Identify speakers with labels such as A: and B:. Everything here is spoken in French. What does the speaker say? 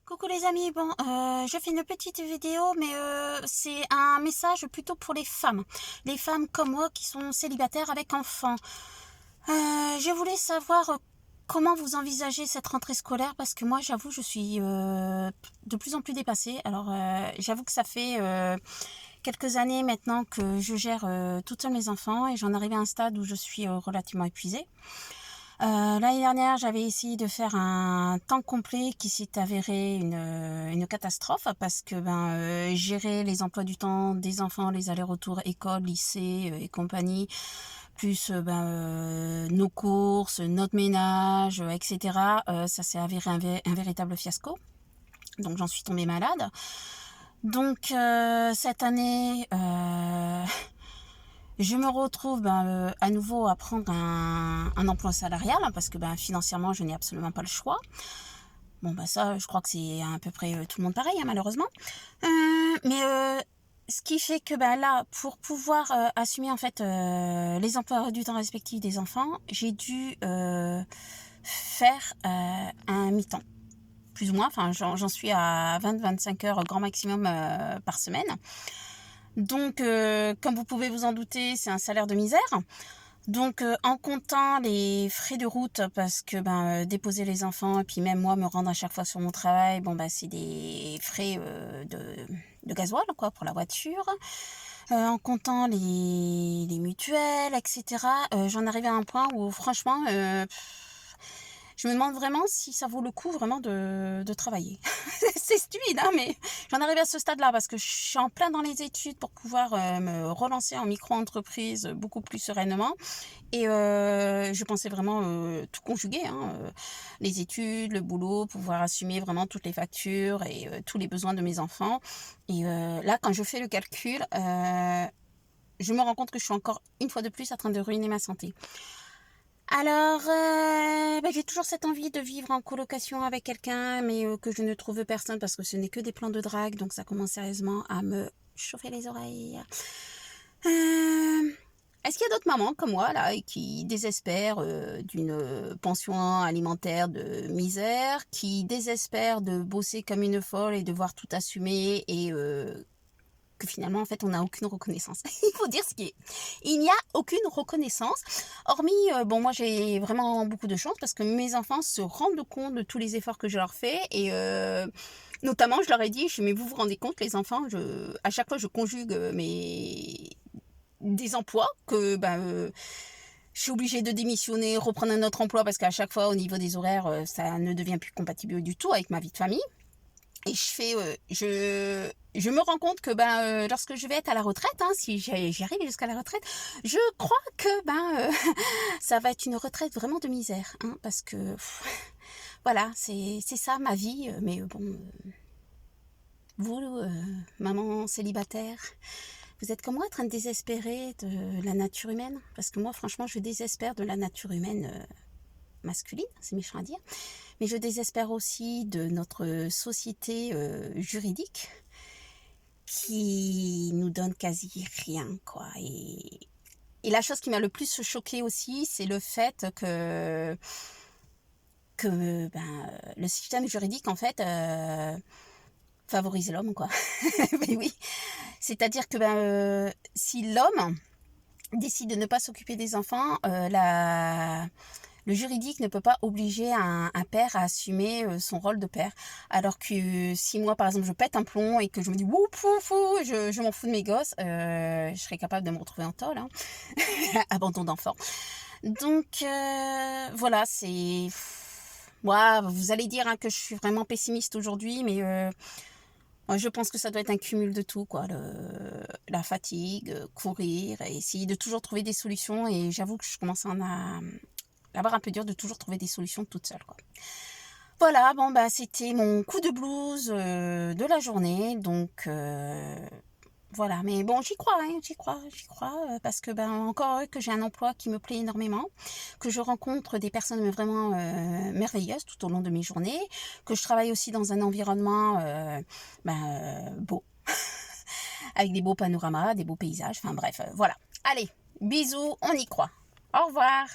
A: Coucou les amis, bon, je fais une petite vidéo, mais c'est un message plutôt pour les femmes comme moi qui sont célibataires avec enfants. Je voulais savoir comment vous envisagez cette rentrée scolaire, parce que moi, j'avoue, je suis de plus en plus dépassée. Alors, j'avoue que ça fait quelques années maintenant que je gère toute seule mes enfants, et j'en arrive à un stade où je suis relativement épuisée. L'année dernière, j'avais essayé de faire un temps complet qui s'est avéré une catastrophe parce que gérer les emplois du temps des enfants, les allers-retours école, lycée et compagnie, plus nos courses, notre ménage, etc. Ça s'est avéré un véritable fiasco. Donc j'en suis tombée malade. Donc cette année, je me retrouve à nouveau à prendre un emploi salarial parce que financièrement, je n'ai absolument pas le choix. Bon, ça, je crois que c'est à peu près tout le monde pareil, malheureusement. Ce qui fait que là, pour pouvoir assumer en fait les emplois du temps respectifs des enfants, j'ai dû faire un mi-temps. Plus ou moins, enfin j'en suis à 20-25 heures grand maximum par semaine. Donc, comme vous pouvez vous en douter, c'est un salaire de misère. Donc, en comptant les frais de route, parce que déposer les enfants et puis même moi me rendre à chaque fois sur mon travail, c'est des frais de gasoil quoi pour la voiture. En comptant les mutuelles, etc. J'en arrive à un point où franchement, je me demande vraiment si ça vaut le coup vraiment de travailler. C'est stupide, hein, mais j'en arrive à ce stade-là parce que je suis en plein dans les études pour pouvoir me relancer en micro-entreprise beaucoup plus sereinement. Et je pensais vraiment tout conjuguer, hein, les études, le boulot, pouvoir assumer vraiment toutes les factures et tous les besoins de mes enfants. Et là, quand je fais le calcul, je me rends compte que je suis encore une fois de plus en train de ruiner ma santé. Alors, j'ai toujours cette envie de vivre en colocation avec quelqu'un, mais que je ne trouve personne parce que ce n'est que des plans de drague, donc ça commence sérieusement à me chauffer les oreilles. Est-ce qu'il y a d'autres mamans comme moi là qui désespèrent d'une pension alimentaire de misère, qui désespèrent de bosser comme une folle et devoir tout assumer et que finalement en fait on n'a aucune reconnaissance. Il faut dire ce qui est. Il n'y a aucune reconnaissance, hormis moi j'ai vraiment beaucoup de chance parce que mes enfants se rendent compte de tous les efforts que je leur fais et notamment je leur ai dit, mais vous vous rendez compte les enfants, à chaque fois je conjugue des emplois que je suis obligée de démissionner, reprendre un autre emploi parce qu'à chaque fois au niveau des horaires ça ne devient plus compatible du tout avec ma vie de famille. Et je me rends compte que lorsque je vais être à la retraite, hein, si j'arrive jusqu'à la retraite, je crois que ça va être une retraite vraiment de misère, hein, parce que voilà, c'est ça ma vie. Mais vous, maman célibataire, vous êtes comme moi en train de désespérer de la nature humaine, parce que moi franchement je désespère de la nature humaine masculine, c'est méchant à dire, mais je désespère aussi de notre société juridique qui nous donne quasi rien, quoi. Et la chose qui m'a le plus choquée aussi, c'est le fait que le système juridique, en fait, favorise l'homme, quoi. Mais oui, c'est-à-dire que si l'homme décide de ne pas s'occuper des enfants, le juridique ne peut pas obliger un père à assumer son rôle de père. Alors que si moi, par exemple, je pète un plomb et que je me dis wouh, je m'en fous de mes gosses, je serais capable de me retrouver en tôle, hein. Abandon d'enfant. Donc, voilà, c'est... Moi, vous allez dire hein, que je suis vraiment pessimiste aujourd'hui, mais moi, je pense que ça doit être un cumul de tout, quoi. La fatigue, courir, et essayer de toujours trouver des solutions. Et j'avoue que je commence à avoir un peu dur de toujours trouver des solutions toute seule, quoi. Voilà, c'était mon coup de blues de la journée, donc voilà. Mais bon, j'y crois, hein, j'y crois, parce que encore heureux que j'ai un emploi qui me plaît énormément, que je rencontre des personnes vraiment merveilleuses tout au long de mes journées, que je travaille aussi dans un environnement beau, avec des beaux panoramas, des beaux paysages, enfin bref, voilà. Allez, bisous, on y croit. Au revoir.